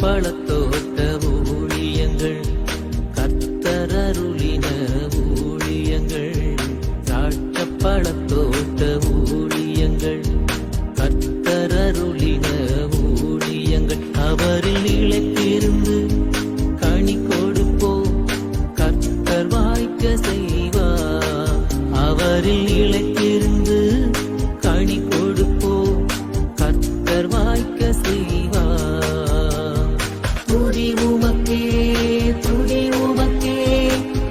பழத்தோட்ட ஊழியங்கள், கர்த்தரருளின ஊழியங்கள். திராட்சை பழத்தோட்ட ஊழியங்கள், கர்த்தரருளின ஊழியங்கள். அவரில் நிலைத்திருந்து கனி கொடுப்போம், கர்த்தர் வாய்க்க செய்வார். அவரில் நிலைத்திருந்து கனி கொடுப்போம், கர்த்தர் வாய்க்க செய்வார். துதி உமக்கே, துதி உமக்கே,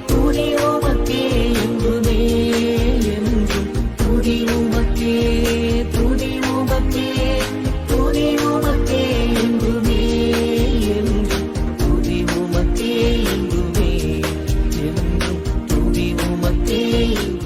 துதி உமக்கே என்றுமே என்றும். துதி உமக்கே, துதி உமக்கே, துதி உமக்கே என்றுமே என்றும். துதி உமக்கே என்றுமே என்றும். துதி உமக்கே என்றுமே.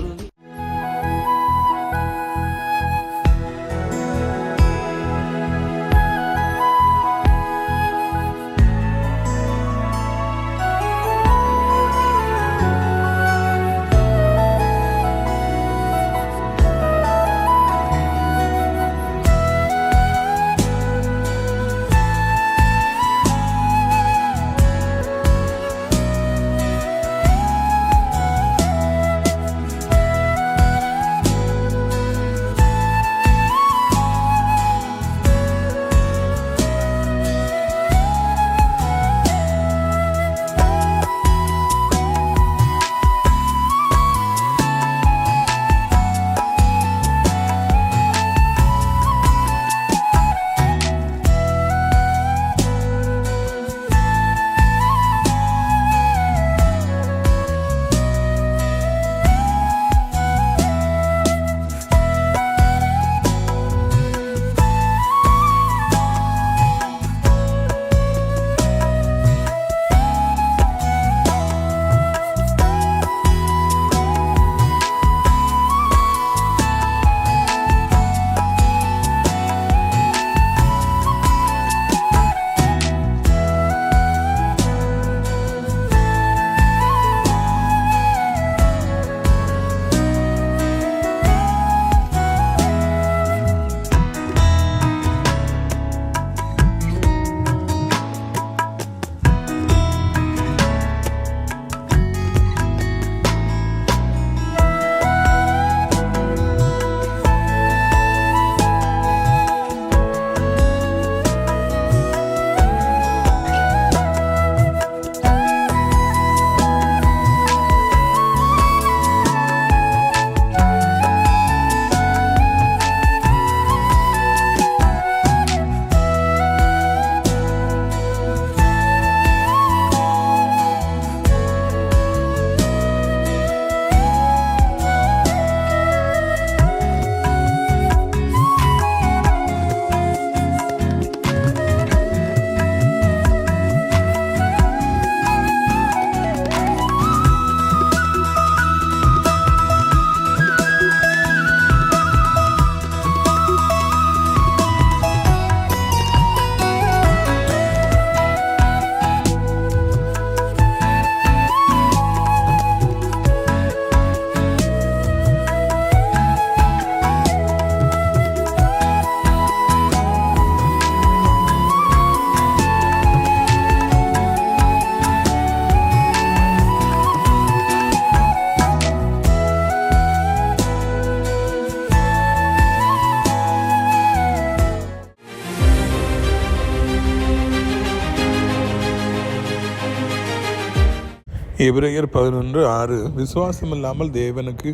எபிரேயர் 11:6 விசுவாசம் இல்லாமல் தேவனுக்கு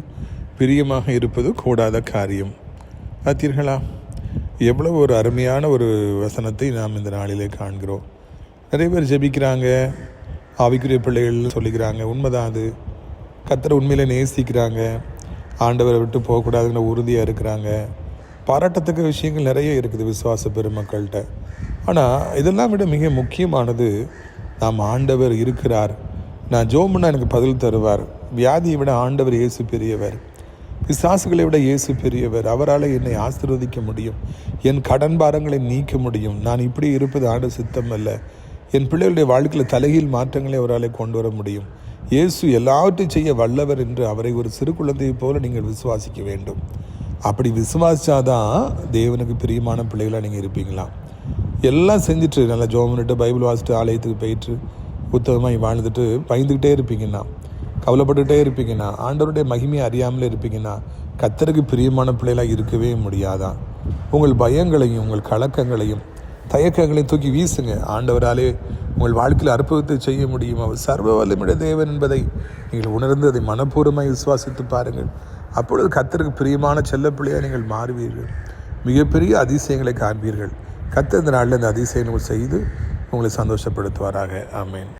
பிரியமாக இருப்பது கூடாத காரியம். பார்த்தீர்களா? எவ்வளவு ஒரு அருமையான ஒரு வசனத்தை நாம் இந்த நாளிலே காண்கிறோம். நிறைய பேர் ஜெபிக்கிறாங்க, ஆவிக்குரிய பிள்ளைகள் சொல்லிக்கிறாங்க. உண்மைதான், அது கர்த்தரை உண்மையிலே நேசிக்கிறாங்க, ஆண்டவரை விட்டு போகக்கூடாதுன்னு உறுதியாக இருக்கிறாங்க. பாராட்டத்தக்க விஷயங்கள் நிறைய இருக்குது விசுவாச பெருமக்கள்கிட்ட. ஆனால் இதெல்லாம் விட மிக முக்கியமானது, நாம் ஆண்டவர் இருக்கிறார், நான் ஜோம்னா எனக்கு பதில் தருவார். வியாதியை விட ஆண்டவர் இயேசு பெரியவர், பிசாசுகளை விட இயேசு பெரியவர். அவரால் என்னை ஆசீர்வதிக்க முடியும், என் கடன் பாரங்களை நீக்க முடியும். நான் இப்படி இருப்பது ஆண்டவர் சித்தம் அல்ல. என் பிள்ளைகளுடைய வாழ்க்கையில் தலைகீழ் மாற்றங்களை அவரால் கொண்டு வர முடியும். இயேசு எல்லாவற்றையும் செய்ய வல்லவர் என்று அவரை ஒரு சிறு குழந்தையை போல நீங்கள் விசுவாசிக்க வேண்டும். அப்படி விசுவாசித்தாதான் தேவனுக்கு பிரியமான பிள்ளைகளாக நீங்கள் இருப்பீங்களா. எல்லாம் செஞ்சுட்டு நல்லா ஜோம் பண்ணிட்டு பைபிள் வாசிட்டு ஆலயத்துக்கு போயிட்டு உத்தமமாக வாழ்ந்துட்டு பயந்துக்கிட்டே இருப்பீங்கன்னா, கவலைப்பட்டுக்கிட்டே இருப்பீங்கன்னா, ஆண்டவருடைய மகிமையை அறியாமலே இருப்பீங்கன்னா கர்த்தருக்கு பிரியமான பிள்ளைகளாக இருக்கவே முடியாதான். உங்கள் பயங்களையும் உங்கள் கலக்கங்களையும் தயக்கங்களையும் தூக்கி வீசுங்க. ஆண்டவராலே உங்கள் வாழ்க்கையில் அற்புதத்தை செய்ய முடியும். அவர் சர்வ வல்லமையுடைய தேவன் என்பதை நீங்கள் உணர்ந்து அதை மனப்பூர்வமாய் விசுவாசித்து பாருங்கள். அப்பொழுது கர்த்தருக்கு பிரியமான செல்ல பிள்ளையாக நீங்கள் மாறுவீர்கள். மிகப்பெரிய அதிசயங்களை காண்பீர்கள். கர்த்தர் இந்த நாளில் இந்த அதிசயங்கள் செய்து உங்களை சந்தோஷப்படுத்துவாராக. ஆமென்.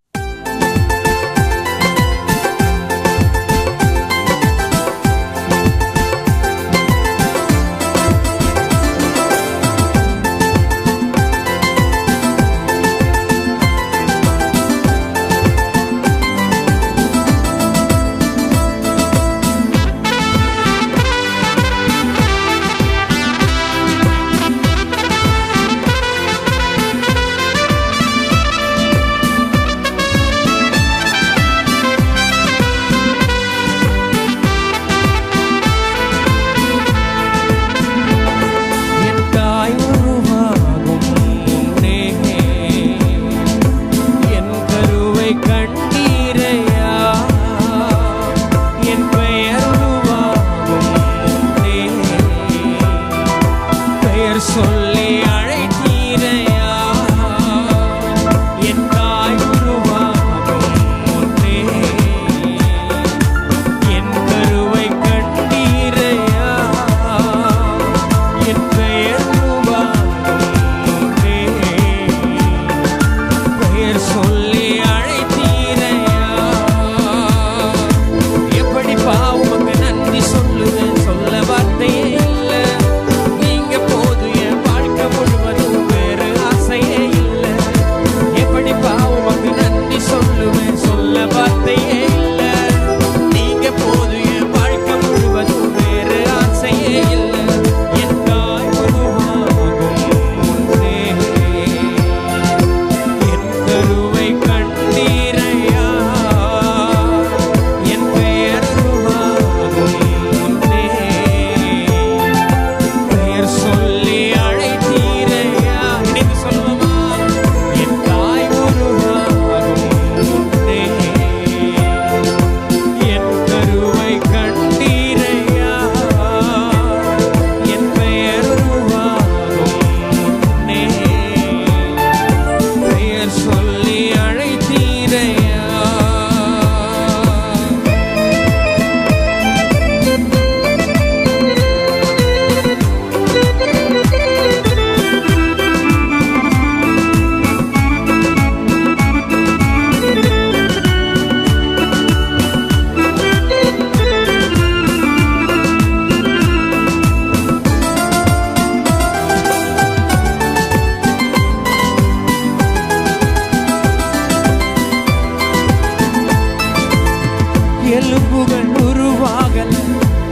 எலும்புகள் உருவாகல,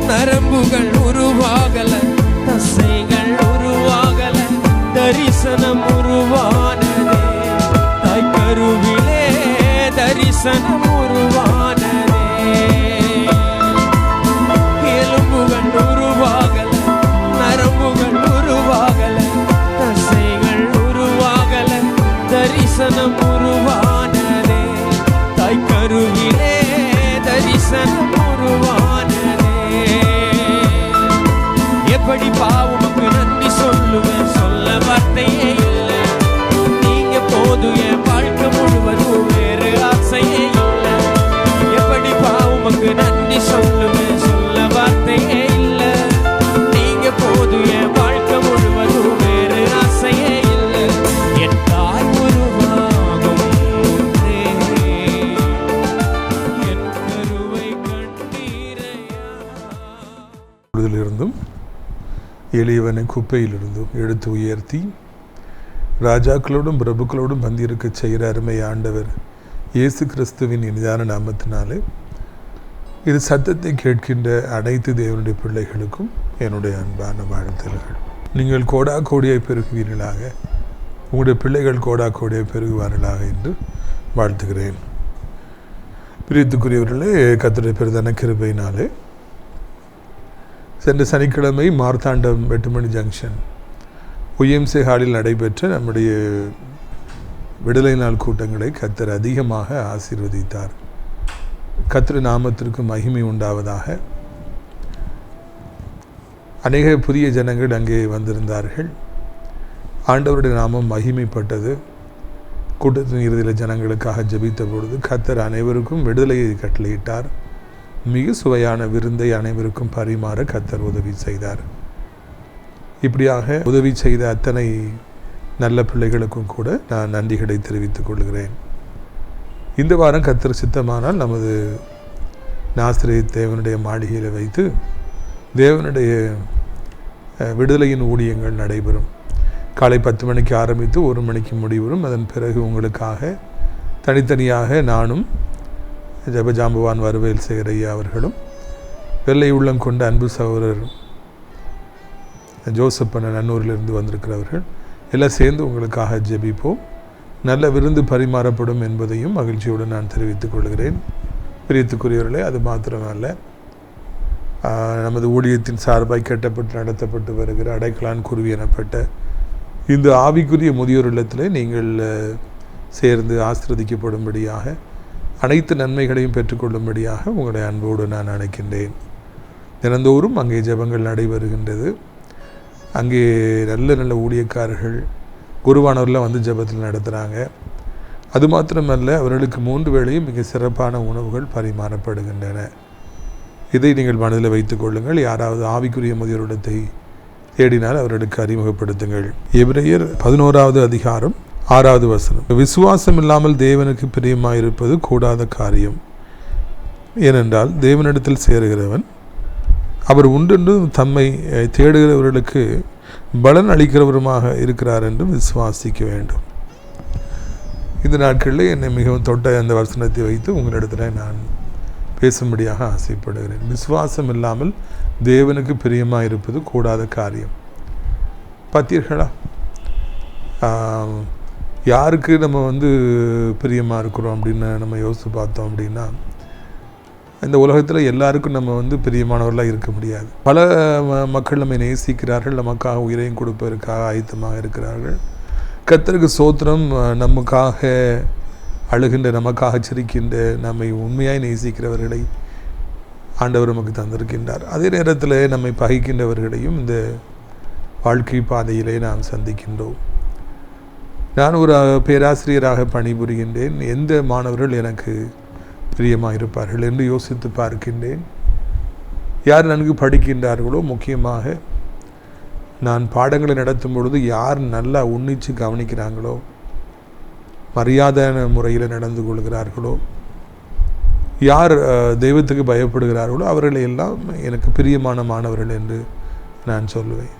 நரம்புகள் உருவாகல, தசைகள் உருவாகல, தரிசனம் உருவானதே. தாய்க்கருவிலே தரிசனம் உருவானதே. எலும்புகள் உருவாகல, நரம்புகள் உருவாகல, தசைகள் உருவாகல, தரிசனம் உருவானதே. தாய்க்கருவிலே தரிசனம் உருவானதே. எப்படி பாவமுக்கு நன்றி சொல்லுவேன், சொல்ல வார்த்தையே இல்லை. நீங்க போதும், என் வாழ்க்கை முழுவதும் வேறு ஆசையே இல்லை. எப்படி பாவமுக்கு நன்றி சொல்லுவேன், சொல்ல வார்த்தையே இல்லை. நீங்க போதும், என் வாழ்க்கை முழுவதும் வேறு ஆசையே இல்லை. என் தாய் உருவாகும் முன்னே என் கருவை கண்டீரையா. இருந்தும் எளியவனை குப்பையிலிருந்தும் எடுத்து உயர்த்தி ராஜாக்களோடும் பிரபுக்களோடும் வந்திருக்க செய்கிற அருமை ஆண்டவர் இயேசு கிறிஸ்துவின் இனிதான நாமத்தினாலே இது சத்தத்தை கேட்கின்ற அனைத்து தேவனுடைய பிள்ளைகளுக்கும் என்னுடைய அன்பான வாழ்த்துகள். நீங்கள் கோடா கோடியை பெருகுவீர்களாக, உங்களுடைய பிள்ளைகள் கோடா கோடியை பெருகுவார்களாக என்று வாழ்த்துகிறேன். பிரியத்துக்குரியவர்களே, கர்த்தருடைய பெரிதான கிருபையினாலே சென்ற சனிக்கிழமை மார்த்தாண்டம் 8 மணி ஜங்ஷன் ஒய்எம்சி ஹாலில் நடைபெற்ற நம்முடைய விடுதலை நாள் கூட்டங்களை கர்த்தர் அதிகமாக ஆசீர்வதித்தார். கர்த்தர் நாமத்திற்கு மகிமை உண்டாவதாக. அநேக புதிய ஜனங்கள் அங்கே வந்திருந்தார்கள். ஆண்டவருடைய நாமம் மகிமைப்பட்டது. கூட்டத்தின் இறுதியில் ஜனங்களுக்காக ஜெபித்த பொழுது கர்த்தர் அனைவருக்கும் விடுதலையை கட்டளையிட்டார். மிக சுவையான விருந்தை அனைவருக்கும் பரிமாற கர்த்தர் உதவி செய்தார். இப்படியாக உதவி செய்த அத்தனை நல்ல பிள்ளைகளுக்கும் கூட நான் நன்றிகளை தெரிவித்துக் கொள்கிறேன். இந்த வாரம் கர்த்தர் சித்தமானால் நமது நாசரேத் தேவனுடைய மாளிகையில் வைத்து தேவனுடைய விடுதலையின் ஊழியங்கள் நடைபெறும். காலை 10 மணிக்கு ஆரம்பித்து 1 மணிக்கு முடிவரும். அதன் பிறகு உங்களுக்காக தனித்தனியாக நானும் ஜபஜாம்பவான் வருவேல் சேகரையா அவர்களும் வெள்ளை உள்ளம் கொண்ட அன்பு சகோதரர் ஜோசப் அண்ணன் அன்னூரிலிருந்து வந்திருக்கிறவர்கள் எல்லாம் சேர்ந்து உங்களுக்காக ஜெபிப்போம். நல்ல விருந்து பரிமாறப்படும் என்பதையும் மகிழ்ச்சியோடு நான் தெரிவித்துக் கொள்கிறேன். பிரியத்துக்குரியவர்களே, அது மாத்திரமல்ல, நமது ஊழியத்தின் சார்பாய் கட்டப்பட்டு நடத்தப்பட்டு வருகிற அடைக்கலான் குருவி எனப்பட்ட இந்த ஆவிக்குரிய முதியோர் இல்லத்தில் நீங்கள் சேர்ந்து ஆசீர்வதிக்கப்படும்படியாக அனைத்து நன்மைகளையும் பெற்றுக்கொள்ளும்படியாக உங்களை அன்போடு நான் அழைக்கின்றேன். தினந்தோறும் அங்கே ஜெபங்கள் நடைபெறுகின்றது. அங்கே நல்ல நல்ல ஊழியக்காரர்கள் குருவானவர்லாம் வந்து ஜெபத்தில் நடத்துகிறாங்க. அது மாத்திரமல்ல, அவர்களுக்கு 3 வேளையும் மிக சிறப்பான உணவுகள் பரிமாறப்படுகின்றன. இதை நீங்கள் மனதில் வைத்துக் கொள்ளுங்கள். யாராவது ஆவிக்குரிய முதியோரிடத்தை தேடினால் அவர்களுக்கு அறிமுகப்படுத்துங்கள். எபிரேயர் 11வது அதிகாரம் 6வது வசனம். விசுவாசம் இல்லாமல் தேவனுக்கு பிரியமாயிருப்பது கூடாத காரியம். ஏனென்றால் தேவனிடத்தில் சேருகிறவன் அவர் உண்டென்று தம்மை தேடுகிறவர்களுக்கு பலன் அளிக்கிறவருமாக இருக்கிறார் என்று விசுவாசிக்க வேண்டும். இந்த நாட்களில் என்னை மிகவும் தொட்ட அந்த வசனத்தை வைத்து உங்களிடத்தில் நான் பேசும்படியாக ஆசைப்படுகிறேன். விசுவாசம் இல்லாமல் தேவனுக்கு பிரியமாக இருப்பது கூடாத காரியம். பார்த்தீர்களா? யாருக்கு நம்ம பிரியமாக இருக்கிறோம் அப்படின்னு நம்ம யோசித்து பார்த்தோம் அப்படின்னா, இந்த உலகத்தில் எல்லாருக்கும் நம்ம பிரியமானவர்களாக இருக்க முடியாது. பல மக்கள் நம்மை நேசிக்கிறார்கள், நமக்காக உயிரையும் கொடுப்பதற்காக ஆயத்தமாக இருக்கிறார்கள். கர்த்தருக்கு ஸ்தோத்திரம். நமக்காக அழுகின்ற, நமக்காக சிரிக்கின்ற, நம்மை உண்மையாய் நேசிக்கிறவர்களை ஆண்டவர் நமக்கு தந்திருக்கின்றார். அதே நேரத்தில் நம்மை பகைக்கின்றவர்களையும் இந்த வாழ்க்கை பாதையிலே நாம் சந்திக்கின்றோம். நான் ஒரு பேராசிரியராக பணிபுரிகின்றேன். எந்த மாணவர்கள் எனக்கு பிரியமாக இருப்பார்கள் என்று யோசித்து பார்க்கின்றேன். யார் நன்கு படிக்கின்றார்களோ, முக்கியமாக நான் பாடங்களை நடத்தும் பொழுது யார் நல்லா உன்னிச்சு கவனிக்கிறாங்களோ, மரியாதையான முறையில் நடந்து கொள்கிறார்களோ, யார் தெய்வத்துக்கு பயப்படுகிறார்களோ அவர்களை எல்லாம் எனக்கு பிரியமான மாணவர்கள் என்று நான் சொல்லுவேன்.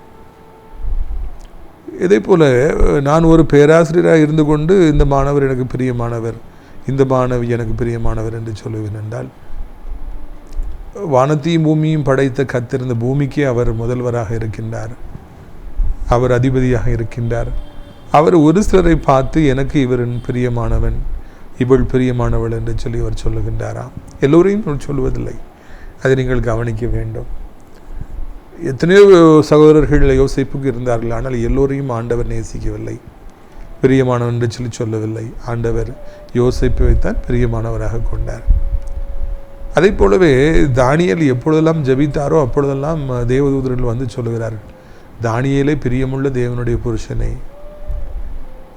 இதே போல் நான் ஒரு பேராசிரியராக இருந்து கொண்டு இந்த மாணவர் எனக்கு பிரியமானவர், இந்த மாணவி எனக்கு பிரியமானவர் என்று சொல்லுவேன் என்றால், வானத்தையும் பூமியும் படைத்த கர்த்தர் இந்த பூமிக்கே அவர் முதல்வராக இருக்கின்றார், அவர் அதிபதியாக இருக்கின்றார். அவர் ஒரு சிலரை பார்த்து எனக்கு இவரின் பிரியமானவன், இவள் பிரியமானவள் என்று சொல்லி அவர் சொல்லுகின்றாராம். எல்லோரையும் சொல்லுவதில்லை, அதை நீங்கள் கவனிக்க வேண்டும். எத்தனையோ சகோதரர்கள் யோசிப்புக்கு இருந்தார்கள், ஆனால் எல்லோரையும் ஆண்டவர் நேசிக்கவில்லை, பிரியமானவன் என்று சொல்லவில்லை. ஆண்டவர் யோசிப்பைத்தான் பிரியமானவராக கொண்டார். அதை போலவே தானியேல் எப்பொழுதெல்லாம் ஜெபித்தாரோ அப்பொழுதெல்லாம் தேவதூதர்கள் வந்து சொல்லுகிறார்கள், தானியேலே பிரியமுள்ள தேவனுடைய புருஷனை.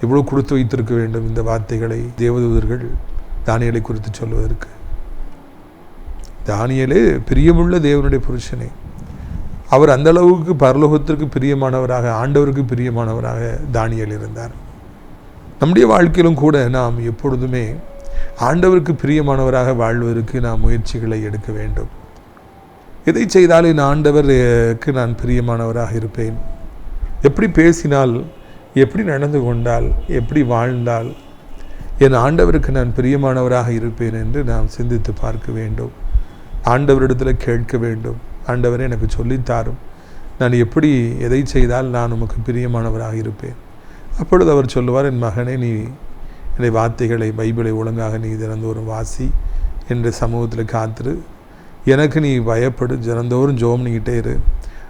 எவ்வளோ கொடுத்து வைத்திருக்க வேண்டும் இந்த வார்த்தைகளை தேவதூதர்கள் தானியேலை குறித்து சொல்வதற்கு. தானியேலே பிரியமுள்ள தேவனுடைய புருஷனை. அவர் அந்த அளவுக்கு பரலோகத்திற்கு பிரியமானவராக, ஆண்டவருக்கு பிரியமானவராக தானியேல் இருந்தார். நம்முடைய வாழ்க்கையிலும் கூட நாம் எப்பொழுதுமே ஆண்டவருக்கு பிரியமானவராக வாழ்வதற்கு நாம் முயற்சிகளை எடுக்க வேண்டும். எதை செய்தாலும் என் ஆண்டவருக்கு நான் பிரியமானவராக இருப்பேன். எப்படி பேசினால், எப்படி நடந்து கொண்டால், எப்படி வாழ்ந்தால் என் ஆண்டவருக்கு நான் பிரியமானவராக இருப்பேன் என்று நாம் சிந்தித்து பார்க்க வேண்டும். ஆண்டவரிடத்தில் கேட்க வேண்டும், ஆண்டவரே எனக்கு சொல்லித்தாரும், நான் எப்படி எதை செய்தால் நான் உமக்கு பிரியமானவராக இருப்பேன். அப்பொழுது அவர் சொல்லுவார், என் மகனே, நீ என்னை வார்த்தைகளை, பைபிளை ஒழுங்காக நீ தினந்தோறும் வாசி, என்ற சமூகத்தில் காத்திரு, எனக்கு நீ பயப்படு, தினந்தோறும் ஜெபம் பண்ணிக்கிட்டே இரு,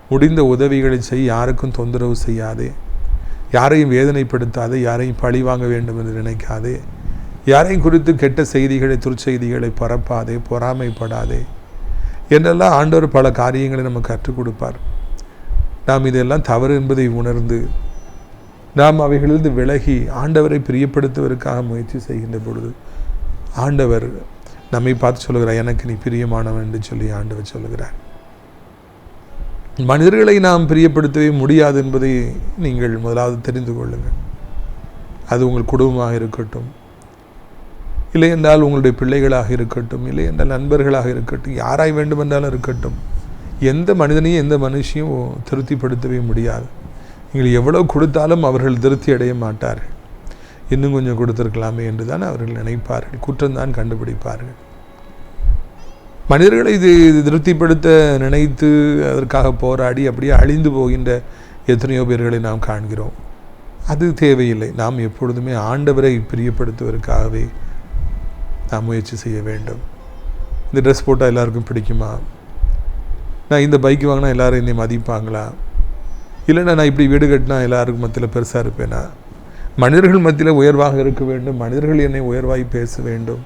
முடிந்த உதவிகளை செய், யாருக்கும் தொந்தரவு செய்யாதே, யாரையும் வேதனைப்படுத்தாதே, யாரையும் பழி வாங்க வேண்டும் என்று நினைக்காதே, யாரையும் குறித்து கெட்ட செய்திகளை துர்ச்செய்திகளை பரப்பாதே, பொறாமைப்படாதே என்றெல்லாம் ஆண்டவர் பல காரியங்களை நமக்கு கற்றுக் கொடுப்பார். நாம் இதெல்லாம் தவறு என்பதை உணர்ந்து நாம் அவைகளிலிருந்து விலகி ஆண்டவரை பிரியப்படுத்துவதற்காக முயற்சி செய்கின்ற பொழுது ஆண்டவர் நம்மை பார்த்து சொல்லுகிறார், எனக்கு நீ பிரியமானவன் என்று சொல்லி ஆண்டவர் சொல்லுகிறார். மனிதர்களை நாம் பிரியப்படுத்தவே முடியாது என்பதை நீங்கள் முதலாவது தெரிந்து கொள்ளுங்கள். அது உங்கள் குடும்பமாக இருக்கட்டும், இல்லை என்றால் உங்களுடைய பிள்ளைகளாக இருக்கட்டும், இல்லை என்றால் நண்பர்களாக இருக்கட்டும், யாராய் வேண்டுமென்றாலும் இருக்கட்டும், எந்த மனிதனையும் எந்த மனுஷையும் திருப்திப்படுத்தவே முடியாது. நீங்கள் எவ்வளோ கொடுத்தாலும் அவர்கள் திருப்தி அடைய மாட்டார்கள். இன்னும் கொஞ்சம் கொடுத்திருக்கலாமே என்று தான் அவர்கள் நினைப்பார்கள், குற்றம்தான் கண்டுபிடிப்பார்கள். மனிதர்களை இது திருப்திப்படுத்த நினைத்து அதற்காக போராடி அப்படியே அழிந்து போகின்ற எத்தனையோ பேர்களை நாம் காண்கிறோம். அது தேவையில்லை. நாம் எப்பொழுதுமே ஆண்டவரை பிரியப்படுத்துவதற்காகவே நாம் முயற்சி செய்ய வேண்டும். இந்த ட்ரெஸ் போட்டால் எல்லாருக்கும் பிடிக்குமா? நான் இந்த பைக் வாங்கினா எல்லோரும் என்னை மதிப்பாங்களா? இல்லைன்னா நான் இப்படி வீடு கட்டினா எல்லாருக்கும் மத்தியில் பெருசாக இருப்பேனா? மனிதர்கள் மத்தியில் உயர்வாக இருக்க வேண்டும், மனிதர்கள் என்னை உயர்வாய் பேச வேண்டும்,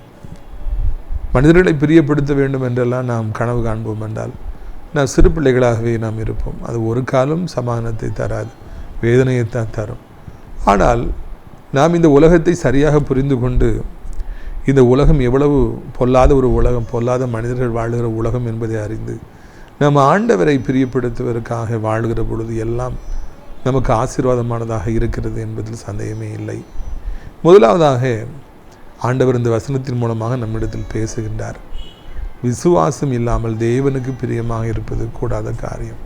மனிதர்களை பிரியப்படுத்த வேண்டும் என்றெல்லாம் நாம் கனவு காண்போம் என்றால் நாம் சிறு பிள்ளைகளாகவே நாம் இருப்போம். அது ஒரு காலம் சமாதானத்தை தராது, வேதனையைத்தான் தரும். ஆனால் நாம் இந்த உலகத்தை சரியாக புரிந்து கொண்டு இந்த உலகம் எவ்வளவு பொல்லாத ஒரு உலகம், பொல்லாத மனிதர்கள் வாழுகிற உலகம் என்பதை அறிந்து நாம் ஆண்டவரை பிரியப்படுத்துவதற்காக வாழ்கிற பொழுது எல்லாம் நமக்கு ஆசீர்வாதமானதாக இருக்கிறது என்பதில் சந்தேகமே இல்லை. முதலாவதாக ஆண்டவர் இந்த வசனத்தின் மூலமாக நம்மிடத்தில் பேசுகின்றார். விசுவாசம் இல்லாமல் தேவனுக்கு பிரியமாக இருப்பது கூடாத காரியம்.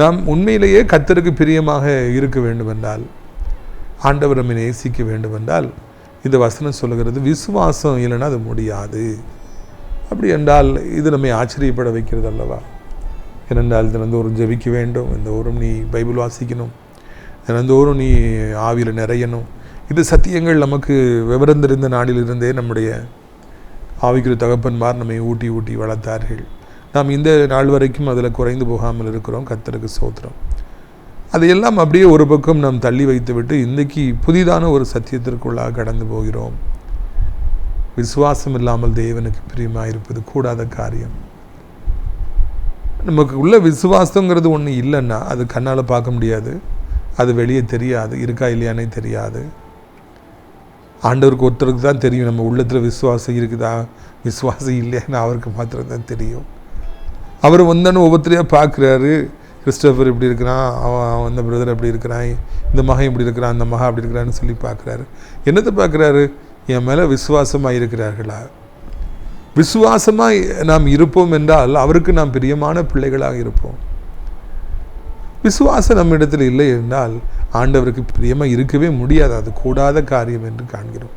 நாம் உண்மையிலேயே கர்த்தருக்கு பிரியமாக இருக்க வேண்டுமென்றால், ஆண்டவர் நம்மை நேசிக்க வேண்டுமென்றால், இந்த வசனம் சொல்லுகிறது விசுவாசம் இல்லைன்னா அது முடியாது. அப்படி என்றால் இது நம்மை ஆச்சரியப்பட வைக்கிறது அல்லவா? ஏனென்றால் தினந்தோறும் ஜெபிக்க வேண்டும், தினந்தோறும் நீ பைபிள் வாசிக்கணும், தினந்தோறும் நீ ஆவியில் நிறையணும். இது சத்தியங்கள் நமக்கு விவரம் தெரிந்த நாளிலிருந்தே நம்முடைய ஆவிக்குரிய தகப்பன்மார் நம்மை ஊட்டி ஊட்டி வளர்த்தார்கள். நாம் இந்த நாள் வரைக்கும் அதில் குறைந்து போகாமல் இருக்கிறோம். கர்த்தருக்கு ஸ்தோத்திரம். அதையெல்லாம் அப்படியே ஒரு பக்கம் நாம் தள்ளி வைத்துவிட்டு இன்றைக்கி புதிதான ஒரு சத்தியத்திற்குள்ளாக கடந்து போகிறோம். விசுவாசம் இல்லாமல் தேவனுக்கு பிரியமாக இருப்பது கூடாத காரியம். நமக்கு உள்ள விசுவாசங்கிறது ஒன்று இல்லைன்னா அது கண்ணால் பார்க்க முடியாது, அது வெளியே தெரியாது, இருக்கா இல்லையானே தெரியாது. ஆண்டவருக்கு ஒருத்தருக்கு தான் தெரியும் நம்ம உள்ளத்தில் விசுவாசம் இருக்குதா விசுவாசம் இல்லையான்னு அவருக்கு மாத்திரம்தான் தெரியும். அவர் வந்தானு ஒவ்வொருத்தரையாக பார்க்குறாரு. கிறிஸ்டோஃபர் இப்படி இருக்கிறான், அவன் அந்த பிரதர் அப்படி இருக்கிறான், இந்த மகன் இப்படி இருக்கிறான், அந்த மகன் அப்படி இருக்கிறான்னு சொல்லி பார்க்குறாரு. என்னத்தை பார்க்குறாரு? என் மேலே விசுவாசமாக இருக்கிறார்களா? விசுவாசமாக நாம் இருப்போம் என்றால் அவருக்கு நாம் பிரியமான பிள்ளைகளாக இருப்போம். விசுவாசம் நம்மிடத்தில் இல்லை என்றால் ஆண்டவருக்கு பிரியமாக இருக்கவே முடியாது. அது கூடாத காரியம் என்று காண்கிறோம்.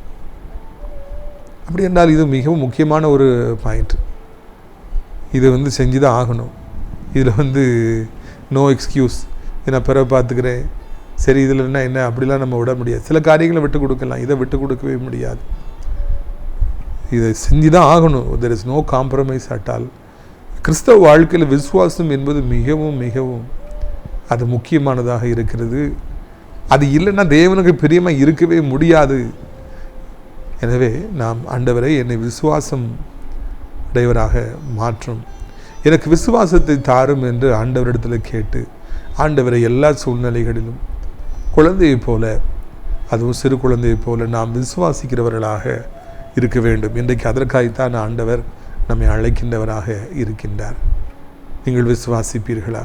அப்படி என்றால் இது மிகவும் முக்கியமான ஒரு பாயிண்ட். இது செஞ்சு தான் ஆகணும். இதில் நோ எக்ஸ்கியூஸ், நான் பிறகு பார்த்துக்கிறேன், சரி இதில் என்ன அப்படிலாம் நம்ம விட முடியாது. சில காரியங்களை விட்டு கொடுக்கலாம், இதை விட்டு கொடுக்கவே முடியாது. இதை செஞ்சு தான் ஆகணும். There is no compromise at all. கிறிஸ்தவ வாழ்க்கையில் விசுவாசம் என்பது மிகவும் மிகவும் அது முக்கியமானதாக இருக்கிறது. அது இல்லைன்னா தேவனுக்கு பிரியமாக இருக்கவே முடியாது. எனவே நாம் ஆண்டவரை என்னை விசுவாசம் உடையவராக மாற்றும், எனக்கு விசுவாசத்தை தாரும் என்று ஆண்டவரிடத்தில் கேட்டு ஆண்டவரை எல்லா சூழ்நிலைகளிலும் குழந்தையைப் போல, அதுவும் சிறு குழந்தையைப் போல நாம் விசுவாசிக்கிறவர்களாக இருக்க வேண்டும். இன்றைக்கு அதற்காகத்தான் ஆண்டவர் நம்மை அழைக்கின்றவராக இருக்கின்றார். நீங்கள் விசுவாசிப்பீர்களா?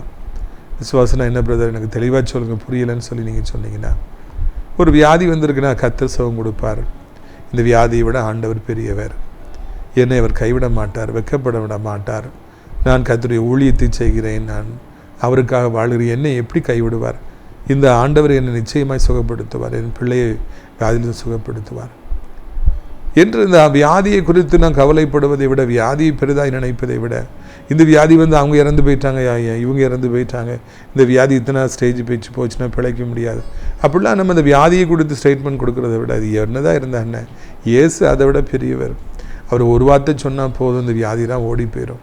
விசுவாசனா என்ன பிரதர், எனக்கு தெளிவாக சொல்லுங்கள், புரியலைன்னு சொல்லி நீங்கள் சொன்னீங்கன்னா, ஒரு வியாதி வந்திருக்குன்னா கர்த்தர் சுகம் கொடுப்பார். இந்த வியாதியை விட ஆண்டவர் பெரியவர். என்னை அவர் கைவிட மாட்டார், வெட்கப்பட விட மாட்டார். நான் கர்த்தருடைய ஊழியத்தை செய்கிறேன், நான் அவருக்காக வாழ்கிறேன், என்னை எப்படி கைவிடுவார்? இந்த ஆண்டவர் என்னை நிச்சயமாய் சுகப்படுத்துவார், என் பிள்ளையை வியாதியில் சுகப்படுத்துவார் என்று இந்த வியாதியை குறித்து நான் கவலைப்படுவதை விட, வியாதியை பெரிதாய் நினைப்பதை விட, இந்த வியாதி அவங்க இறந்து போயிட்டாங்க, இவங்க இறந்து போயிட்டாங்க, இந்த வியாதி இத்தனை ஸ்டேஜ் போச்சுன்னா பிழைக்க முடியாது, அப்படிலாம் நம்ம இந்த வியாதியை கொடுத்து ஸ்டேட்மெண்ட் கொடுக்குறத விட, அது என்னதான் இருந்தா என்ன, இயேசு அதை விட பெரியவர். அவர் ஒரு வார்த்தை சொன்னால் போதும், இந்த வியாதிலாம் ஓடி போயிடும்.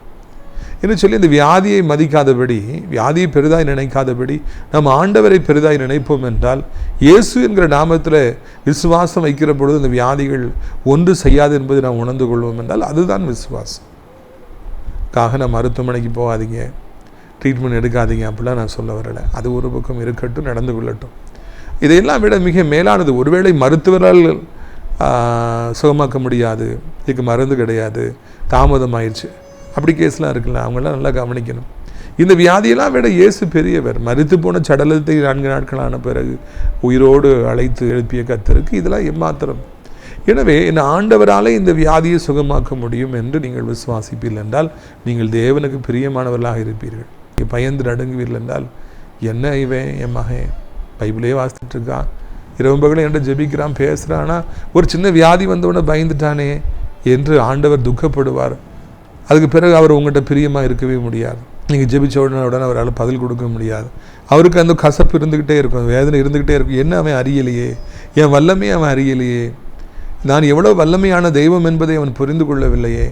என்று சொல்லி இந்த வியாதியை மதிக்காதபடி, வியாதியை பெரிதாய் நினைக்காதபடி நாம் ஆண்டவரை பெரிதாய் நினைப்போம் என்றால், இயேசு என்கிற நாமத்தில் விசுவாசம் வைக்கிற பொழுது இந்த வியாதிகள் ஒன்று செய்யாது என்பதை நாம் உணர்ந்து கொள்வோம் என்றால் அதுதான் விசுவாசம். நான் மருத்துவமனைக்கு போகாதீங்க, ட்ரீட்மெண்ட் எடுக்காதீங்க அப்படிலாம் நான் சொல்ல வரலை. அது ஒரு பக்கம் இருக்கட்டும், நடந்து கொள்ளட்டும். இதையெல்லாம் விட மிக மேலானது, ஒருவேளை மருத்துவரால் சுகமாக்க முடியாது, இதுக்கு மருந்து கிடையாது, தாமதம் ஆயிடுச்சு, அப்படி கேஸ்லாம் இருக்குல்ல, அவங்களாம் நல்லா கவனிக்கணும். இந்த வியாதியெல்லாம் விட இயேசு பெரியவர். மரித்து போன சடலத்தை 4 நாட்களான பிறகு உயிரோடு அழைத்து எழுப்பிய கர்த்தருக்கு இதெல்லாம் எம்மாத்திரம். எனவே என் ஆண்டவராலே இந்த வியாதியை சுகமாக்க முடியும் என்று நீங்கள் விசுவாசிப்பீர்கள் என்றால் நீங்கள் தேவனுக்கு பிரியமானவர்களாக இருப்பீர்கள். பயந்து நடுங்குவீர்கள் என்றால், என்ன இவன் என் மகன் பைபிளே வாசித்துட்டு இருக்கான், இரவு பகலும் என்கிட்ட ஜெபிக்கிறான், பேசுகிறான்னா, ஒரு சின்ன வியாதி வந்தவுடனே பயந்துட்டானே என்று ஆண்டவர் துக்கப்படுவார். அதுக்கு பிறகு அவர் உங்கள்கிட்ட பிரியமாக இருக்கவே முடியாது. நீங்கள் ஜெபிச்ச உடனே அவரால் பதில் கொடுக்க முடியாது. அவருக்கு அந்த கசப்பு இருந்துக்கிட்டே இருக்கும், வேதனை இருந்துக்கிட்டே இருக்கும். என்ன அவன் அறியலையே, என் வல்லமே அவன் அறியலையே, நான் எவ்வளோ வல்லமையான தெய்வம் என்பதை அவன் புரிந்து கொள்ளவில்லையே,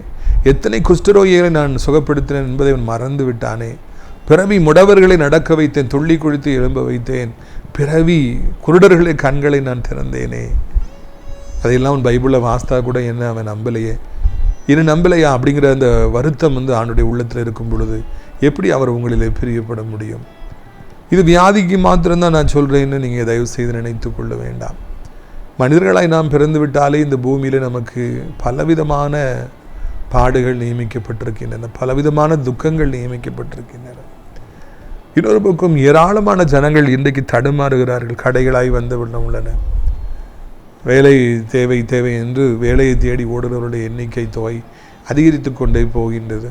எத்தனை குஷ்டரோகிகளை நான் சுகப்படுத்தினேன் என்பதை அவன் மறந்து விட்டானே, பிறவி முடவர்களை நடக்க வைத்தேன், துள்ளி குளித்து எழும்ப வைத்தேன், பிறவி குருடர்களை கண்களை நான் திறந்தேனே, அதையெல்லாம் அவன் பைபிளில் வாஸ்தா கூட என்ன அவன் நம்பலையே, இன்னும் நம்பலையா அப்படிங்கிற அந்த வருத்தம் ஆண்டுடைய உள்ளத்தில் இருக்கும் பொழுது எப்படி அவர் உங்களிலே பிரியப்பட முடியும்? இது வியாதிக்கு மாத்திரம்தான் நான் சொல்கிறேன்னு நீங்கள் தயவு செய்து நினைத்து கொள்ள வேண்டாம். மனிதர்களாய் நாம் பிறந்து விட்டாலே இந்த பூமியில் நமக்கு பலவிதமான பாடுகள் நியமிக்கப்பட்டிருக்கின்றன, பலவிதமான துக்கங்கள் நியமிக்கப்பட்டிருக்கின்றன. இன்னொரு பக்கம் ஏராளமான ஜனங்கள் இன்றைக்கு தடுமாறுகிறார்கள். கடைகளாய் வந்துவிட உள்ளன. வேலை தேவை தேவை என்று வேலையை தேடி ஓடுகிறவருடைய எண்ணிக்கை தொகை அதிகரித்து கொண்டே போகின்றது.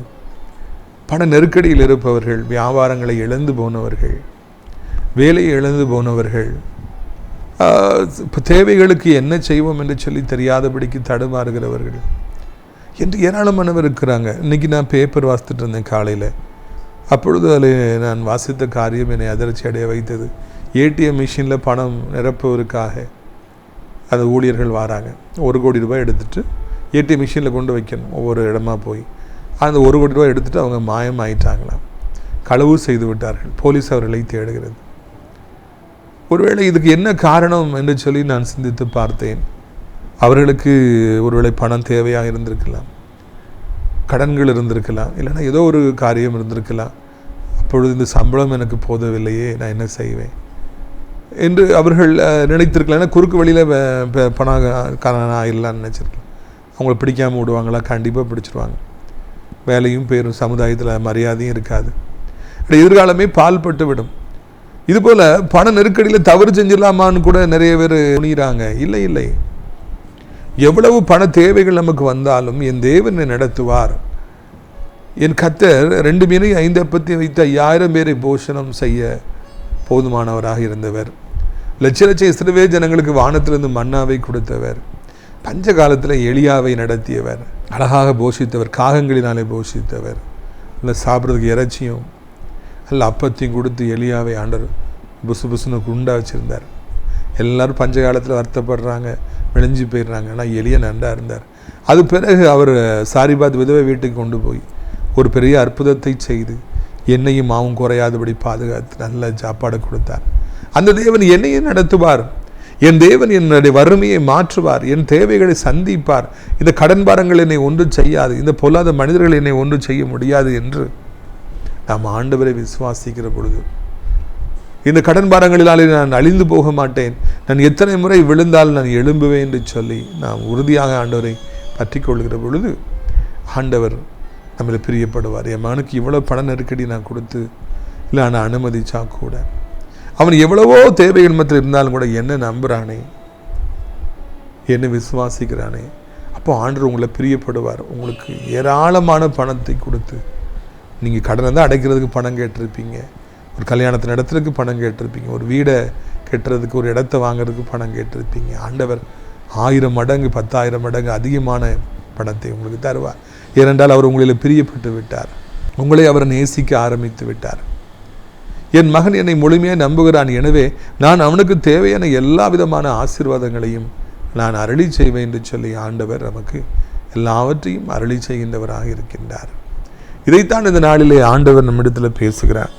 பண நெருக்கடியில் இருப்பவர்கள், வியாபாரங்களை இழந்து போனவர்கள், வேலையை இழந்து போனவர்கள், தேவைகளுக்கு என்ன செய்வோம் என்று சொல்லி தெரியாதபடிக்கு தடுமாறுகிறவர்கள் என்று ஏராளமானவர் இருக்கிறாங்க. இன்றைக்கி நான் பேப்பர் வாசித்துட்டு இருந்தேன் காலையில். அப்பொழுது அதில் நான் வாசித்த காரியம் என்னை அதிர்ச்சி அடைய வைத்தது. ஏடிஎம் மிஷினில் பணம் நிரப்புவதற்காக அந்த ஊழியர்கள் வராங்க. 1 கோடி ரூபாய் எடுத்துகிட்டு ஏடிஎம் மிஷினில் கொண்டு வைக்கணும். ஒவ்வொரு இடமா போய் அந்த 1 கோடி ரூபாய் எடுத்துகிட்டு அவங்க மாயம் ஆயிட்டாங்களாம், களவு செய்து விட்டார்கள். போலீஸ் அவர்களை தேடுகிறது. ஒருவேளை இதுக்கு என்ன காரணம் என்று சொல்லி நான் சிந்தித்து பார்த்தேன். அவர்களுக்கு ஒருவேளை பணம் தேவையாக இருந்திருக்கலாம், கடன்கள் இருந்திருக்கலாம், இல்லைன்னா ஏதோ ஒரு காரியம் இருந்திருக்கலாம். அப்பொழுது இந்த சம்பளம் எனக்கு போதவில்லையே, நான் என்ன செய்வேன் என்று அவர்கள் நினைத்திருக்கலாம். ஏன்னா குறுக்கு வழியில் பணக்காரன் ஆயிடலான்னு நினச்சிருக்கலாம். அவங்கள பிடிக்காமல் விடுவாங்களா? கண்டிப்பாக பிடிச்சிருவாங்க. வேலையும் பேரும் சமுதாயத்தில் மரியாதையும் இருக்காது. எதிர்காலமே பால்பட்டு விடும். இதுபோல் பண நெருக்கடியில் தவறு செஞ்சிடலாமான்னு கூட நிறைய பேர் துணிகிறாங்க. இல்லை இல்லை, எவ்வளவு பண தேவைகள் நமக்கு வந்தாலும் என் தேவனை நடத்துவார். என் கர்த்தர் 2 மீனையும் 5 அப்பத்தையும் வைத்து 5000 பேரை போஷணம் செய்ய போதுமானவராக இருந்தவர். லட்ச லட்ச இஸ்ரவேல் ஜனங்களுக்கு வானத்திலிருந்து மன்னாவை கொடுத்தவர். பஞ்ச காலத்தில் எலியாவை நடத்தியவர், அழகாக போஷித்தவர், காகங்களினாலே போஷித்தவர். இல்லை சாப்பிட்றதுக்கு இறைச்சியும் அல்ல அப்பத்தையும் கொடுத்து எலியாவை ஆண்டவர் புசு புசுன்னு குண்டா வச்சுருந்தார். எல்லோரும் பஞ்ச காலத்தில் வருத்தப்படுறாங்க, விளைஞ்சி போயிடுறாங்க. ஆனால் எலிய நன்றாக இருந்தார். அது பிறகு அவர் சாரிபாத் விதவை வீட்டுக்கு கொண்டு போய் ஒரு பெரிய அற்புதத்தை செய்து என்னையும் மாவும் குறையாதபடி பாதுகாத்து நல்ல சாப்பாடு கொடுத்தார். அந்த தேவன் என்னையும் நடத்துவார். என் தேவன் என்னுடைய வறுமையை மாற்றுவார், என் தேவைகளை சந்திப்பார். இந்த கடன் பாரங்கள் என்னை ஒன்றும் செய்யாது, இந்த பொல்லாத மனிதர்கள் என்னை ஒன்றும் செய்ய முடியாது என்று நாம் ஆண்டவரை விசுவாசிக்கிற பொழுது, இந்த கடன் பாரங்களினாலே நான் அழிந்து போக மாட்டேன், நான் எத்தனை முறை விழுந்தால் நான் எழும்புவேன் என்று சொல்லி நாம் உறுதியாக ஆண்டவரை பற்றி கொள்கிற பொழுது ஆண்டவர் நம்மளை பிரியப்படுவார். என் மகனுக்கு இவ்வளோ பண நெருக்கடி நான் கொடுத்து இல்லை நான் அனுமதிச்சா கூட, அவன் எவ்வளவோ தேவைகள் மத்தியில் இருந்தாலும் கூட என்ன நம்புகிறானே, என்ன விசுவாசிக்கிறானே, அப்போ ஆண்டவர் உங்களை பிரியப்படுவார். உங்களுக்கு ஏராளமான பணத்தை கொடுத்து, நீங்கள் கடனை தான் அடைக்கிறதுக்கு பணம் கேட்டிருப்பீங்க, ஒரு கல்யாணத்தை நடத்துறதுக்கு பணம் கேட்டிருப்பீங்க, ஒரு வீடை கட்டுறதுக்கு, ஒரு இடத்த வாங்கிறதுக்கு பணம் கேட்டிருப்பீங்க. ஆண்டவர் 1000 மடங்கு 10,000 மடங்கு அதிகமான பணத்தை உங்களுக்கு தருவார். ஏனென்றால் அவர் உங்களில் பிரியப்பட்டு விட்டார், உங்களை அவர் நேசிக்க ஆரம்பித்து விட்டார். என் மகன் என்னை முழுமையாக நம்புகிறான், எனவே நான் அவனுக்கு தேவையான எல்லா விதமான ஆசீர்வாதங்களையும் நான் அருளி செய்வேன் என்று சொல்லி ஆண்டவர் நமக்கு எல்லாவற்றையும் அருளி செய்கின்றவராக இருக்கின்றார். இதைத்தான் இந்த நாளிலே ஆண்டவர் நம்மிடத்தில் பேசுகிறார்.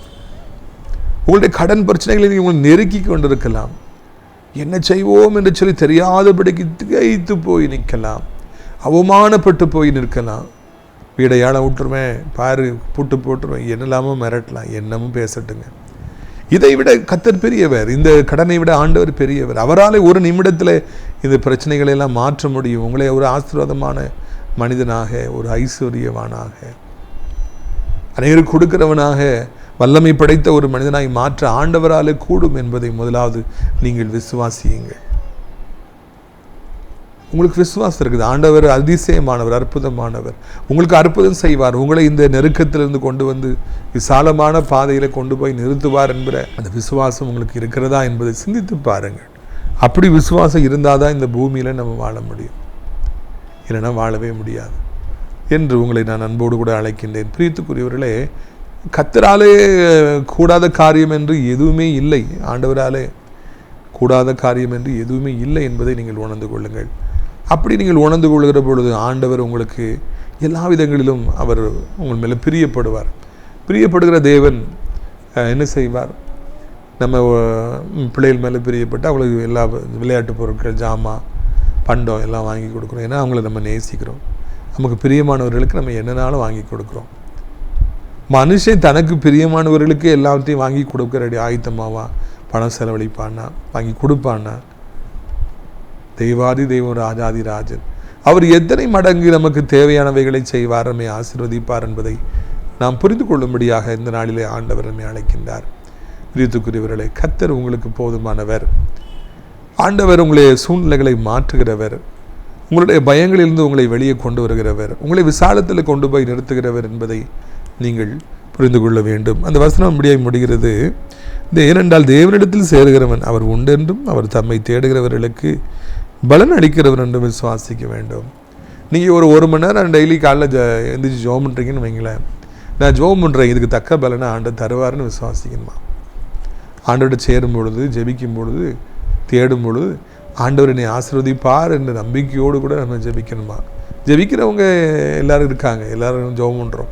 உங்களுடைய கடன் பிரச்சனைகளை நீங்கள் நெருக்கி கொண்டிருக்கலாம். என்ன செய்வோம் என்று சொல்லி தெரியாதபடிக்கு திகைத்து போய் நிற்கலாம். அவமானப்பட்டு போய் நிற்கலாம். வீடையாள விட்டுருவேன், பாரு பூட்டு போட்டுருவேன், என்னெல்லாமோ மிரட்டலாம், என்னமும் பேசட்டுங்க. இதை விட கர்த்தர் பெரியவர். இந்த கடனை விட ஆண்டவர் பெரியவர். அவரால் ஒரு நிமிடத்தில் இந்த பிரச்சனைகளை எல்லாம் மாற்ற முடியும். உங்களை ஒரு ஆசீர்வாதமான மனிதனாக, ஒரு ஐஸ்வர்யவானாக, அனைவருக்கு கொடுக்கிறவனாக, வல்லமை படைத்த ஒரு மனிதனாய் மாற்ற ஆண்டவராலே கூடும் என்பதை முதலாவது நீங்கள் விசுவாசியுங்கள். உங்களுக்கு விசுவாசம் இருக்குது. ஆண்டவர் அதிசயமானவர், அற்புதமானவர். உங்களுக்கு அற்புதம் செய்வார். உங்களை இந்த நெருக்கத்திலிருந்து கொண்டு வந்து விசாலமான பாதையில் கொண்டு போய் நிறுத்துவார் என்கிற அந்த விசுவாசம் உங்களுக்கு இருக்கிறதா என்பதை சிந்தித்து பாருங்கள். அப்படி விசுவாசம் இருந்தால் தான் இந்த பூமியில் நம்ம வாழ முடியும், இல்லைன்னா வாழவே முடியாது என்று உங்களை நான் அன்போடு கூட அழைக்கின்றேன். பிரியத்துக்குரியவர்களே, கர்த்தராலே கூடாத காரியம் என்று எதுவுமே இல்லை. ஆண்டவராலே கூடாத காரியம் என்று எதுவுமே இல்லை என்பதை நீங்கள் உணர்ந்து கொள்ளுங்கள். அப்படி நீங்கள் உணர்ந்து கொள்கிற பொழுது ஆண்டவர் உங்களுக்கு எல்லா விதங்களிலும் அவர் உங்கள் மேலே பிரியப்படுவார். பிரியப்படுகிற தேவன் என்ன செய்வார்? நம்ம பிள்ளைகள் மேலே பிரியப்பட்டு அவங்களுக்கு எல்லா விளையாட்டு பொருட்கள், ஜாமான், பண்டம் எல்லாம் வாங்கி கொடுக்குறோம். ஏன்னா அவங்கள நம்ம நேசிக்கிறோம். நமக்கு பிரியமானவர்களுக்கு நம்ம என்னன்னாலும் வாங்கி கொடுக்குறோம். மனுஷன் தனக்கு பிரியமானவர்களுக்கு எல்லாத்தையும் வாங்கி கொடுக்குற ஆயத்தமாவா பணம் செலவழிப்பானா, வாங்கி கொடுப்பானா? தெய்வாதி தெய்வம், ராஜாதி ராஜன், அவர் எத்தனை மடங்கு நமக்கு தேவையானவைகளை செய்வார், நம்மை ஆசீர்வதிப்பார் என்பதை நாம் புரிந்து கொள்ளும்படியாக இந்த நாளிலே ஆண்டவர் நம்மை அழைக்கின்றார். பிரியத்துக்குரியவர்களே, கர்த்தர் உங்களுக்கு போதுமானவர். ஆண்டவர் உங்களுடைய சூழ்நிலைகளை மாற்றுகிறவர். உங்களுடைய பயங்களிலிருந்து உங்களை வெளியே கொண்டு வருகிறவர். உங்களை விசாலத்தில் கொண்டு போய் நிறுத்துகிறவர் என்பதை நீங்கள் புரிந்து கொள்ள வேண்டும். அந்த வசனம் அப்படியே முடிகிறது. ஏனென்றால் தேவனிடத்தில் சேருகிறவன் அவர் உண்டென்றும் அவர் தம்மை தேடுகிறவர்களுக்கு பலன் அளிக்கிறவர் என்றும் விசுவாசிக்க வேண்டும். நீங்கள் ஒரு மணி நேரம் டெய்லி காலைல எந்திரிச்சு ஜோம் பண்ணுறீங்கன்னு வைங்களேன். நான் ஜோம் பண்ணுறேன், இதுக்கு தக்க பலனை ஆண்டவர் தருவார்னு விசுவாசிக்கணுமா? ஆண்டவர்கிட்ட சேரும் பொழுது, ஜெபிக்கும் பொழுது, தேடும் பொழுது ஆண்டவர் என்னை ஆசீர்வதிப்பார் என்ற நம்பிக்கையோடு கூட நம்ம ஜெபிக்கணுமா? ஜெபிக்கிறவங்க எல்லாரும் இருக்காங்க, எல்லாரும் ஜோம் பண்ணுறோம்,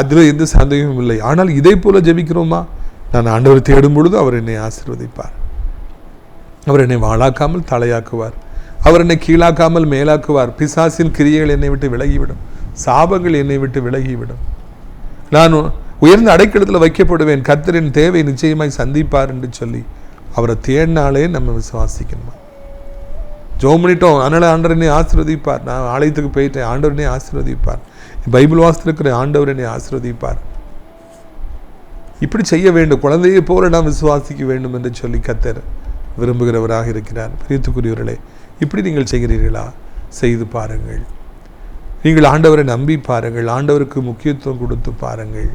அதில் எந்த சந்தேகமும் இல்லை. ஆனால் இதை போல ஜெபிக்கிறோமா? நான் ஆண்டவர் தேடும் பொழுது அவர் என்னை ஆசீர்வதிப்பார். அவர் என்னை வாழாக்காமல் தலையாக்குவார். அவர் என்னை கீழாக்காமல் மேலாக்குவார். பிசாசின் கிரியைகள் என்னை விட்டு விலகிவிடும். சாபங்கள் என்னை விட்டு விலகிவிடும். நான் உயர்ந்த அடைக்கலத்தில் வைக்கப்படுவேன். கர்த்தரின் தேவை நிச்சயமாய் சந்திப்பார் என்று சொல்லி அவரை தேடினாலே நம்ம விசுவாசிக்கணுமா? ஜோம் பண்ணிட்டோம், அதனால் ஆண்டவர் என்னை ஆசீர்வதிப்பார். நான் ஆலயத்துக்கு போயிட்டேன், ஆண்டவர் என்னை ஆசீர்வதிப்பார். பைபிள் வாசித்திருக்கிற ஆண்டவர் என்னை ஆசீர்வதிப்பார். இப்படி செய்ய வேண்டும். குழந்தையை போல நாம் விசுவாசிக்க வேண்டும் என்று சொல்லி கர்த்தர் விரும்புகிறவராக இருக்கிறார். பிரியத்துக்குரியவர்களே, இப்படி நீங்கள் செய்கிறீர்களா? செய்து பாருங்கள். நீங்கள் ஆண்டவரை நம்பி பாருங்கள். ஆண்டவருக்கு முக்கியத்துவம் கொடுத்து பாருங்கள்.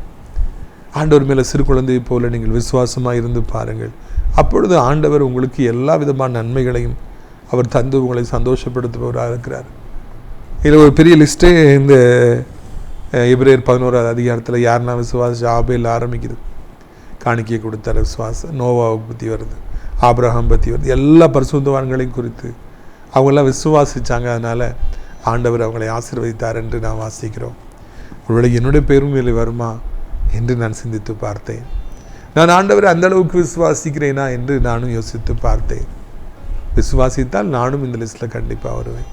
ஆண்டவர் மேலே சிறு குழந்தையை போல நீங்கள் விசுவாசமாக இருந்து பாருங்கள். அப்பொழுது ஆண்டவர் உங்களுக்கு எல்லா விதமான நன்மைகளையும் அவர் தந்து உங்களை சந்தோஷப்படுத்துபவராக இருக்கிறார். இதில் ஒரு பெரிய லிஸ்ட்டே இந்த எபிரேயர் 11வது அதிகாரத்தில் யாருன்னா விசுவாசம் ஆபேல் ஆரம்பிக்குது. காணிக்கையை கொடுத்தார் விசுவாசம். நோவாவை பற்றி வருது, ஆபிரகாம் பற்றி வருது. எல்லா பரிசுத்தவான்களையும் குறித்து அவங்களாம் விசுவாசித்தாங்க. அதனால் ஆண்டவர் அவங்களை ஆசீர்வதித்தார் என்று நான் வாசிக்கிறோம். ஒருவேளை என்னுடைய பேரும் மேலே வருமா என்று நான் சிந்தித்து பார்த்தேன். நான் ஆண்டவரை அந்த அளவுக்கு விசுவாசிக்கிறேனா என்று நானும் யோசித்து பார்த்தேன். விசுவாசித்தால் நானும் இந்த லிஸ்ட்டில் கண்டிப்பாக வருவேன்.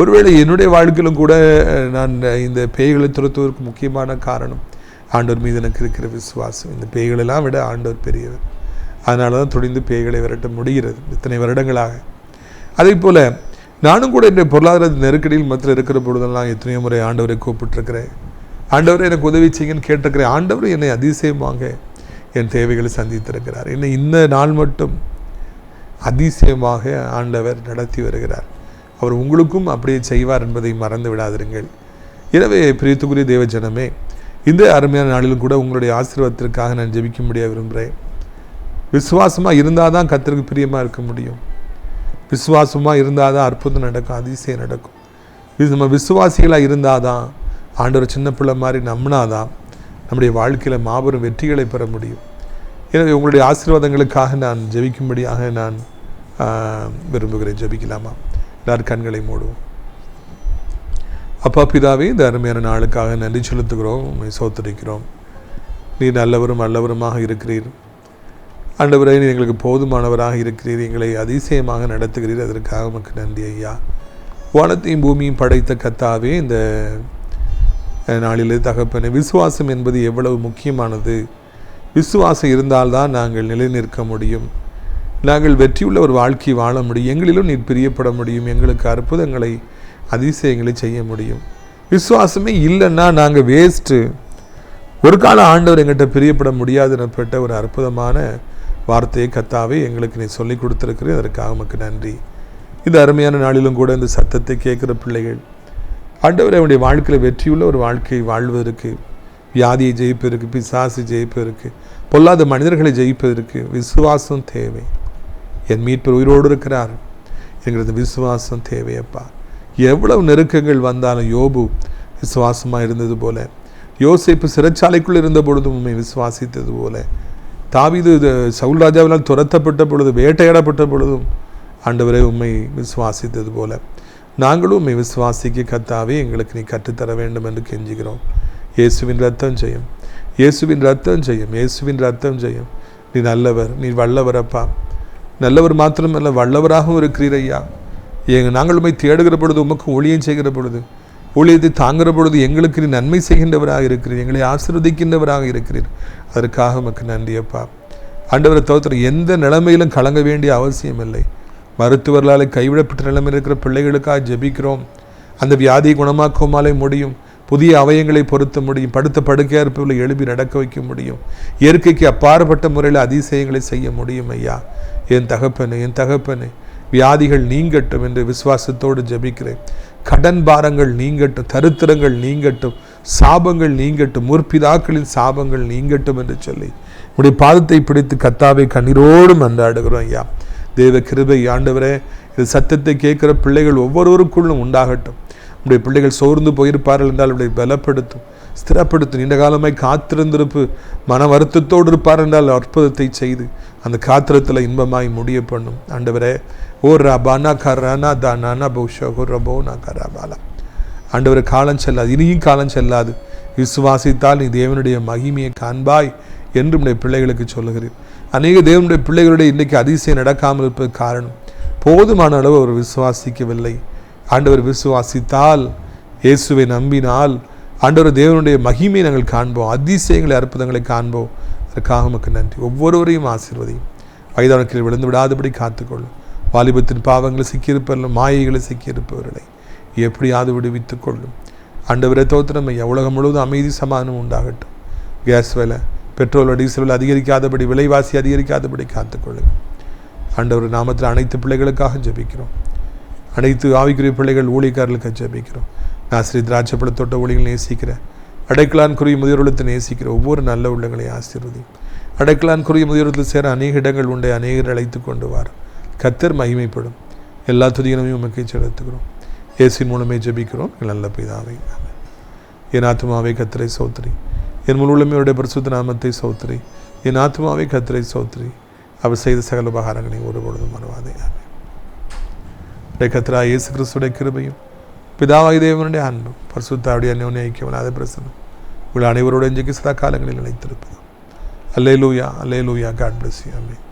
ஒருவேளை என்னுடைய வாழ்க்கையிலும் கூட நான் இந்த பேய்களை துரத்துவதற்கு முக்கியமான காரணம் ஆண்டவர் மீது எனக்கு இருக்கிற விசுவாசம். இந்த பேய்களெல்லாம் விட ஆண்டவர் பெரியவர். அதனால தான் துணிந்து பேய்களை விரட்ட முடிகிறது இத்தனை வருடங்களாக. அதே போல் நானும் கூட இந்த பொருளாதார நெருக்கடியில் மத்தியில் இருக்கிற பொழுதெல்லாம் எத்தனையோ முறை ஆண்டவரை கூப்பிட்டுருக்கிறேன். ஆண்டவரை எனக்கு உதவி செய்யுங்கன்னு கேட்டிருக்கிறேன். ஆண்டவர் என்னை அதிசயமாக என் தேவைகளை சந்தித்திருக்கிறார். என்னை இந்த நாள் மட்டும் அதிசயமாக ஆண்டவர் நடத்தி வருகிறார். அவர் உங்களுக்கும் அப்படியே செய்வார் என்பதை மறந்து விடாதிருங்கள். எனவே பிரியத்துக்குரிய தேவ ஜனமே, இந்த அருமையான நாளிலும் கூட உங்களுடைய ஆசீர்வாதத்திற்காக நான் ஜெபிக்கும்படியாக விரும்புகிறேன். விசுவாசமாக இருந்தால் தான் கர்த்தருக்கு பிரியமாக இருக்க முடியும். விசுவாசமாக இருந்தால் தான் அற்புதம் நடக்கும், அதிசயம் நடக்கும். நம்ம விசுவாசிகளாக இருந்தால் தான், ஆண்டவர் சின்ன பிள்ளை மாதிரி நம்பினாதான் நம்முடைய வாழ்க்கையில் மாபெரும் வெற்றிகளை பெற முடியும். எனவே உங்களுடைய ஆசீர்வாதங்களுக்காக நான் ஜெபிக்கும்படியாக நான் விரும்புகிறேன். ஜெபிக்கலாமா? எல்லார் கண்களை மூடுவோம். அப்பா பிதாவே, இந்த அருமையான நாளுக்காக நன்றி செலுத்துகிறோம், உம்மை சோத்தரிக்கிறோம். நீர் நல்லவரும் நல்லவருமாக இருக்கிறீர் ஆண்டவரே. நீர் எங்களுக்கு போதுமானவராக இருக்கிறீர், எங்களை அதிசயமாக நடத்துகிறீர். அதற்காக உமக்கு நன்றி ஐயா. வானத்தையும் பூமியும் படைத்த கர்த்தாவே, இந்த நாளிலே தகப்பனே, விசுவாசம் என்பது எவ்வளவு முக்கியமானது. விசுவாசம் இருந்தால்தான் நாங்கள் நிலை நிற்க முடியும், நாங்கள் வெற்றியுள்ள ஒரு வாழ்க்கை வாழ முடியும், எங்களிலும் நீர் பிரியப்பட முடியும், எங்களுக்கு அற்புதங்களை அதிசயங்களை செய்ய முடியும். விசுவாசமே இல்லைன்னா நாங்கள் வேஸ்ட்டு. ஒரு கால ஆண்டவர் எங்கிட்ட பிரியப்பட முடியாதுன்னப்பட்ட ஒரு அற்புதமான வார்த்தையை கர்த்தாவே எங்களுக்கு நீ சொல்லிக் கொடுத்துருக்கிறேன். அதற்காக உமக்கு நன்றி. இந்த அருமையான நாளிலும் கூட இந்த சத்தத்தை கேட்குற பிள்ளைகள் ஆண்டவர் அவனுடைய வாழ்க்கையில் வெற்றியுள்ள ஒரு வாழ்க்கை வாழ்வதற்கு, வியாதியை ஜெயிப்பதற்கு, பிசாசு ஜெயிப்பதற்கு, பொல்லாத மனிதர்களை ஜெயிப்பதற்கு விசுவாசம் தேவை. என் மீட்பர் உயிரோடு இருக்கிறார் என்கிறது விசுவாசம் தேவையப்பா. எவ்வளவு நெருக்கங்கள் வந்தாலும் யோபு விசுவாசமாக இருந்தது போல, யோசேப்பு சிறைச்சாலைக்குள் இருந்த பொழுதும் உண்மை விசுவாசித்தது போல, தாவீது சவுல் ராஜாவினால் துரத்தப்பட்ட பொழுது, வேட்டையாடப்பட்ட பொழுதும் ஆண்டவரே உண்மை விசுவாசித்தது போல நாங்களும் உண்மை விசுவாசிக்க கர்த்தாவே எங்களுக்கு நீ கற்றுத்தர வேண்டும் என்று கெஞ்சுகிறோம். இயேசுவின் ரத்தம் செய்யும், இயேசுவின் ரத்தம் செய்யும், இயேசுவின் ரத்தம் செய்யும். நீ நல்லவர், நீ வல்லவரப்பா. நல்லவர் மாத்திரமல்ல, வல்லவராகவும் இருக்கிறீர் ஐயா. நாங்கள் உண்மை தேடுகிற பொழுது, உமக்கு ஊழியம் செய்கிற பொழுது, ஊழியத்தை தாங்குகிற பொழுது எங்களுக்கு நீ நன்மை செய்கின்றவராக இருக்கிறீர், எங்களை ஆசீர்வதிக்கின்றவராக இருக்கிறீர். அதற்காக உமக்கு நன்றி அப்பா. ஆண்டவரை தவிர எந்த நிலைமையிலும் கலங்க வேண்டிய அவசியம் இல்லை. மருத்துவர்களால் கைவிடப்பட்ட நிலைமையில் இருக்கிற பிள்ளைகளுக்காக ஜெபிக்கிறோம். அந்த வியாதியை குணமாக்குமாலே முடியும், புதிய அவயங்களை பொருத்த முடியும், படுத்த படுக்கையாக இருப்பவர்களை எழுப்பி நடக்க வைக்க முடியும், இயற்கைக்கு அப்பாற்பட்ட முறையில் அதிசயங்களை செய்ய முடியும் ஐயா. என் தகப்பனே, என் தகப்பனே, வியாதிகள் நீங்கட்டும் என்று விசுவாசத்தோடு ஜெபிக்கிறேன். கடன் பாரங்கள் நீங்கட்டும், தரித்திரங்கள் நீங்கட்டும், சாபங்கள் நீங்கட்டும், முற்பிதாக்களின் சாபங்கள் நீங்கட்டும் என்று சொல்லி உடைய பாதத்தை பிடித்து கர்த்தாவை கண்ணீரோடு மன்றாடுகிறோம் ஐயா. தேவ கிருபை ஆண்டவரே, இது சத்தத்தை கேட்கிற பிள்ளைகள் ஒவ்வொருவருக்குள்ளும் உண்டாகட்டும். உடைய பிள்ளைகள் சோர்ந்து போயிருப்பார்கள் என்றால் உடைய பலப்படுத்தும், ஸ்திரப்படுத்தும். நீண்ட காலமாய் காத்திருந்திருப்பு மன வருத்தத்தோடு இருப்பார் என்றால் அற்புதத்தை செய்து அந்த காத்திரத்தில் இன்பமாய் முடிய பண்ணும். ஆண்டவரே, ஓ ரபானா கரானா தானா பௌஷோ ரபோனா கராபாலா. ஆண்டவரை, காலம் செல்லாது, இனியும் காலம் செல்லாது. விசுவாசித்தால் நீ தேவனுடைய மகிமையை காண்பாய் என்று உடைய பிள்ளைகளுக்கு சொல்லுகிறேன். அநேக தேவனுடைய பிள்ளைகளுடைய இன்றைக்கு அதிசயம் நடக்காமல் இருப்பது காரணம் போதுமான அளவு அவர் விசுவாசிக்கவில்லை. ஆண்டவர் விசுவாசித்தால், இயேசுவை நம்பினால் ஆண்டவர் தேவனுடைய மகிமையை நாங்கள் காண்போம், அதிசயங்களை அற்புதங்களை காண்போம். அதற்காக உமக்கு நன்றி. ஒவ்வொருவரையும் ஆசீர்வதியும், வயதான கீழ் விழுந்து விடாதபடி காத்துக்கொள்ளும். வாலிபத்தின் பாவங்களை சிக்கியிருப்பவர்கள், மாயைகளை சிக்கியிருப்பவர்களை எப்படியாவது விடுவித்துக் கொள்ளும். ஆண்டவரை தோத்திரம் ஐயா. உலகம் முழுவதும் அமைதி சமாதானம் உண்டாகட்டும். கேஸ் விலை, பெட்ரோல் டீசல் விலை அதிகரிக்காதபடி, விலைவாசி அதிகரிக்காதபடி காத்துக்கொள்ளுங்கள். ஆண்டவர் நாமத்தில் அனைத்து பிள்ளைகளுக்காக ஜெபிக்கிறோம். அனைத்து ஆவிக்குரிய பிள்ளைகள் ஊழியக்காரர்களுக்கு ஜெபிக்கிறோம். நான் ஸ்ரீ திராட்சைப்பழத்தோட்ட ஊழியர்கள் நேசிக்கிறேன். அடைக்கலான் குறுகிய முதியோர்களுக்கு நேசிக்கிற ஒவ்வொரு நல்ல உள்ளங்களை ஆசீர்வதி. அடைக்கலான் குறுகிய முதியோரத்தில் சேர அநேக இடங்கள் உண்டை, அநேகர் அழைத்து கொண்டு வார். கர்த்தர் மகிமைப்படும். எல்லா துதிகளையும் உமக்கே செலுத்துகிறோம். இயேசுவின் மூலமே ஜெபிக்கிறோம் நல்ல பிதாவே. என் ஆத்துமாவே கர்த்தரை சோத்திரி, என் முழு உள்ளமையோடைய பரிசுத்த நாமத்தை சோத்திரி. என் ஆத்துமாவே கர்த்தரை சோத்திரி, அவர் செய்த சகல உபகாரங்களை ஒருபொழுதும் மறவாதே. கர்த்தராகிய இயேசு கிறிஸ்துவின் கிருபையும் பிதாவாகிய தேவனுடைய அன்பும் பரிசுத்தாவுடைய அன்யோன்ய ஐக்கியமான பிரசன்னம் உங்கள் அனைவரோட இன்றைக்கு சதா காலங்களில் நிலைத்திருப்பது. அல்லேலூயா, அல்லேலூயா. God bless you. ஆமென்.